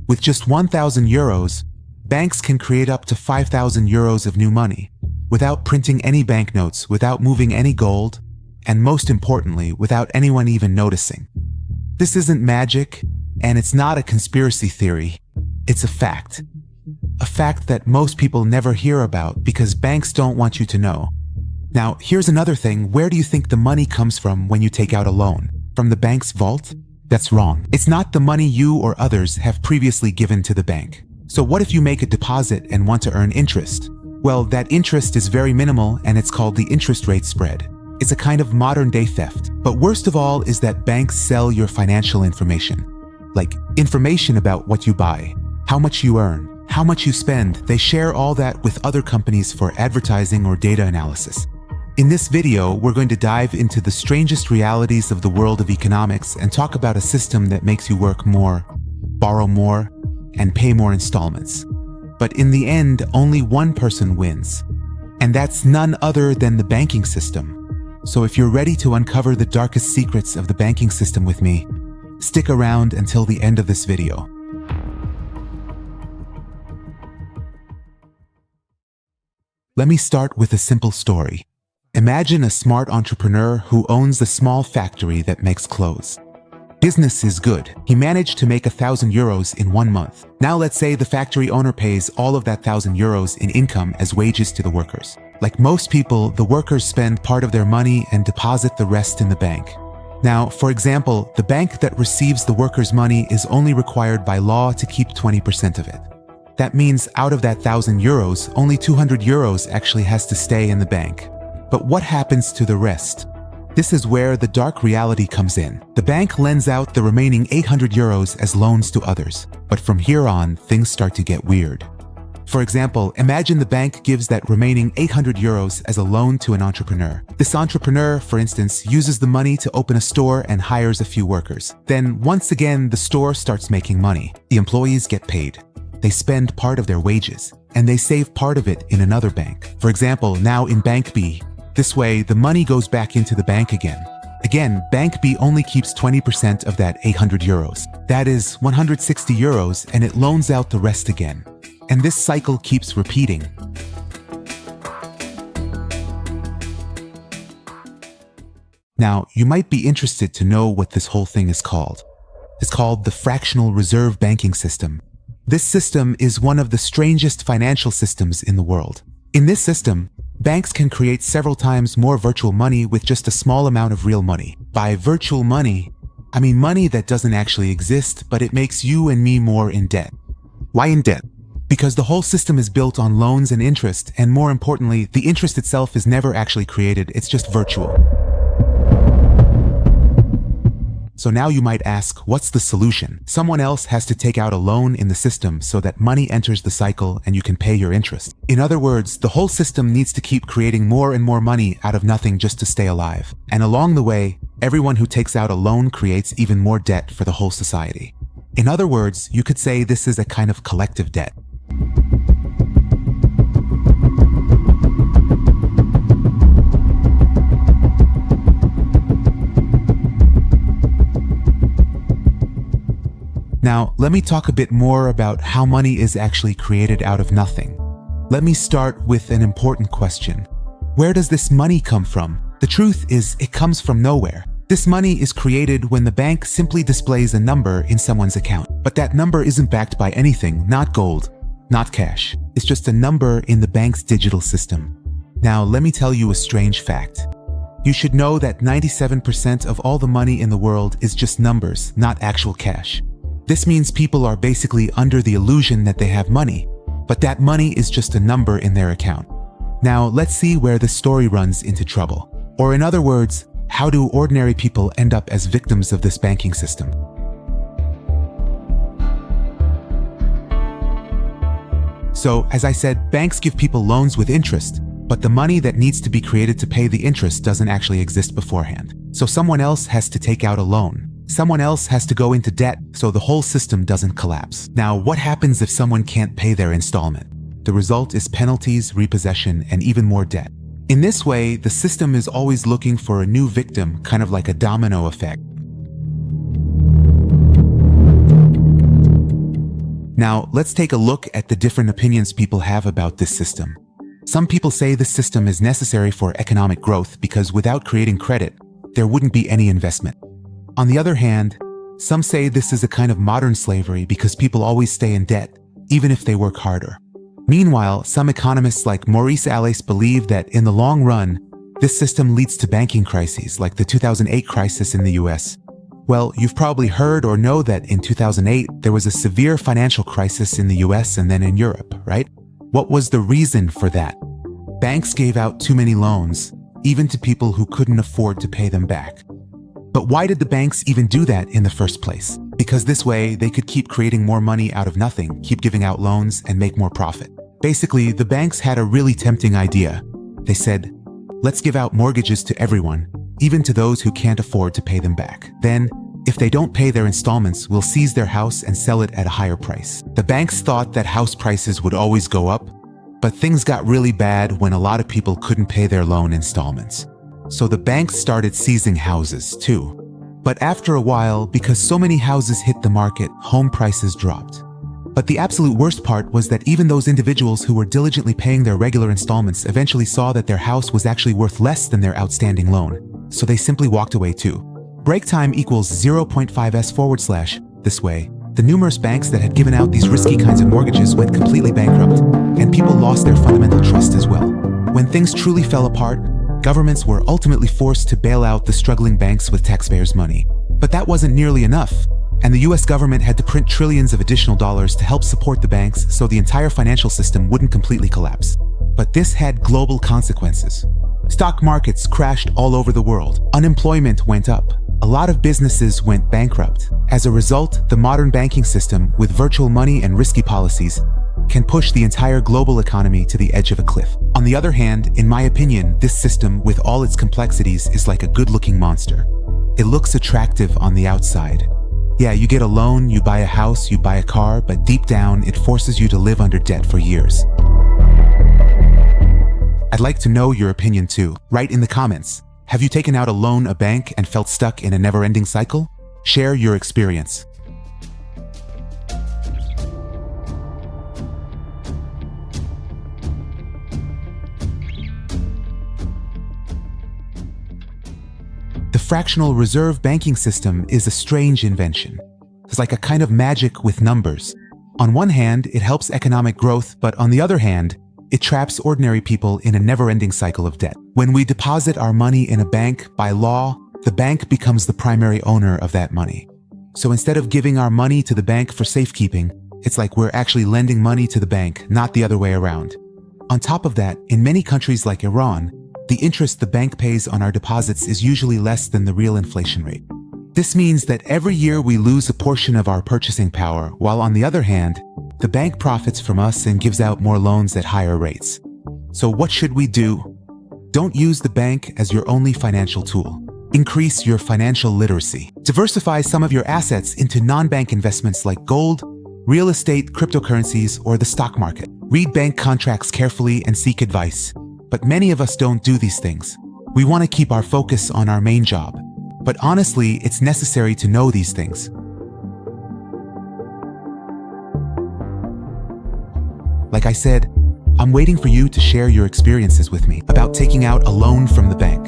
With just 1,000 euros, banks can create up to 5,000 euros of new money, without printing any banknotes, without moving any gold, and most importantly, without anyone even noticing. This isn't magic, and it's not a conspiracy theory. It's a fact. A fact that most people never hear about because banks don't want you to know. Now, here's another thing. Where do you think the money comes from when you take out a loan? From the bank's vault? That's wrong. It's not the money you or others have previously given to the bank. So what if you make a deposit and want to earn interest? Well, that interest is very minimal and it's called the interest rate spread. It's a kind of modern-day theft. But worst of all is that banks sell your financial information. Like information about what you buy, how much you earn, how much you spend. They share all that with other companies for advertising or data analysis. In this video, we're going to dive into the strangest realities of the world of economics and talk about a system that makes you work more, borrow more, and pay more installments. But in the end, only one person wins. And that's none other than the banking system. So if you're ready to uncover the darkest secrets of the banking system with me, stick around until the end of this video. Let me start with a simple story. Imagine a smart entrepreneur who owns a small factory that makes clothes. Business is good. He managed to make 1,000 euros in 1 month. Now let's say the factory owner pays all of that 1,000 euros in income as wages to the workers. Like most people, the workers spend part of their money and deposit the rest in the bank. Now, for example, the bank that receives the workers' money is only required by law to keep 20% of it. That means out of that 1,000 euros, only 200 euros actually has to stay in the bank. But what happens to the rest? This is where the dark reality comes in. The bank lends out the remaining 800 euros as loans to others. But from here on, things start to get weird. For example, imagine the bank gives that remaining 800 euros as a loan to an entrepreneur. This entrepreneur, for instance, uses the money to open a store and hires a few workers. Then, once again, the store starts making money. The employees get paid. They spend part of their wages, and they save part of it in another bank. For example, now in Bank B. This way, the money goes back into the bank again. Again, Bank B only keeps 20% of that 800 euros. That is 160 euros, and it loans out the rest again. And this cycle keeps repeating. Now, you might be interested to know what this whole thing is called. It's called the fractional reserve banking system. This system is one of the strangest financial systems in the world. In this system, banks can create several times more virtual money with just a small amount of real money. By virtual money, I mean money that doesn't actually exist, but it makes you and me more in debt. Why in debt? Because the whole system is built on loans and interest, and more importantly, the interest itself is never actually created, it's just virtual. So now you might ask, what's the solution? Someone else has to take out a loan in the system so that money enters the cycle and you can pay your interest. In other words, the whole system needs to keep creating more and more money out of nothing just to stay alive. And along the way, everyone who takes out a loan creates even more debt for the whole society. In other words, you could say this is a kind of collective debt. Now, let me talk a bit more about how money is actually created out of nothing. Let me start with an important question. Where does this money come from? The truth is, it comes from nowhere. This money is created when the bank simply displays a number in someone's account. But that number isn't backed by anything, not gold, not cash. It's just a number in the bank's digital system. Now, let me tell you a strange fact. You should know that 97% of all the money in the world is just numbers, not actual cash. This means people are basically under the illusion that they have money, but that money is just a number in their account. Now, let's see where this story runs into trouble. Or in other words, how do ordinary people end up as victims of this banking system? So, as I said, banks give people loans with interest, but the money that needs to be created to pay the interest doesn't actually exist beforehand. So someone else has to take out a loan. Someone else has to go into debt so the whole system doesn't collapse. Now, what happens if someone can't pay their installment? The result is penalties, repossession, and even more debt. In this way, the system is always looking for a new victim, kind of like a domino effect. Now, let's take a look at the different opinions people have about this system. Some people say this system is necessary for economic growth because without creating credit, there wouldn't be any investment. On the other hand, some say this is a kind of modern slavery because people always stay in debt, even if they work harder. Meanwhile, some economists like Maurice Allais believe that in the long run, this system leads to banking crises like the 2008 crisis in the US. Well, you've probably heard or know that in 2008, there was a severe financial crisis in the US and then in Europe, right? What was the reason for that? Banks gave out too many loans, even to people who couldn't afford to pay them back. But why did the banks even do that in the first place? Because this way, they could keep creating more money out of nothing, keep giving out loans, and make more profit. Basically, the banks had a really tempting idea. They said, let's give out mortgages to everyone, even to those who can't afford to pay them back. Then, if they don't pay their installments, we'll seize their house and sell it at a higher price. The banks thought that house prices would always go up, but things got really bad when a lot of people couldn't pay their loan installments. So the banks started seizing houses too. But after a while, because so many houses hit the market, home prices dropped. But the absolute worst part was that even those individuals who were diligently paying their regular installments eventually saw that their house was actually worth less than their outstanding loan. So they simply walked away too. Break time equals 0.5s/. This way, the numerous banks that had given out these risky kinds of mortgages went completely bankrupt, and people lost their fundamental trust as well. When things truly fell apart, governments were ultimately forced to bail out the struggling banks with taxpayers' money. But that wasn't nearly enough, and the US government had to print trillions of additional dollars to help support the banks so the entire financial system wouldn't completely collapse. But this had global consequences. Stock markets crashed all over the world. Unemployment went up. A lot of businesses went bankrupt. As a result, the modern banking system, with virtual money and risky policies, can push the entire global economy to the edge of a cliff. On the other hand, in my opinion, this system, with all its complexities, is like a good-looking monster. It looks attractive on the outside. Yeah, you get a loan, you buy a house, you buy a car, but deep down, it forces you to live under debt for years. I'd like to know your opinion too. Write in the comments. Have you taken out a loan, a bank, and felt stuck in a never-ending cycle? Share your experience. The fractional reserve banking system is a strange invention. It's like a kind of magic with numbers. On one hand, it helps economic growth, but on the other hand, it traps ordinary people in a never-ending cycle of debt. When we deposit our money in a bank, by law, the bank becomes the primary owner of that money. So instead of giving our money to the bank for safekeeping, it's like we're actually lending money to the bank, not the other way around. On top of that, in many countries like Iran, the interest the bank pays on our deposits is usually less than the real inflation rate. This means that every year we lose a portion of our purchasing power, while on the other hand, the bank profits from us and gives out more loans at higher rates. So what should we do? Don't use the bank as your only financial tool. Increase your financial literacy. Diversify some of your assets into non-bank investments like gold, real estate, cryptocurrencies, or the stock market. Read bank contracts carefully and seek advice. But many of us don't do these things. We want to keep our focus on our main job. But honestly, it's necessary to know these things. Like I said, I'm waiting for you to share your experiences with me about taking out a loan from the bank.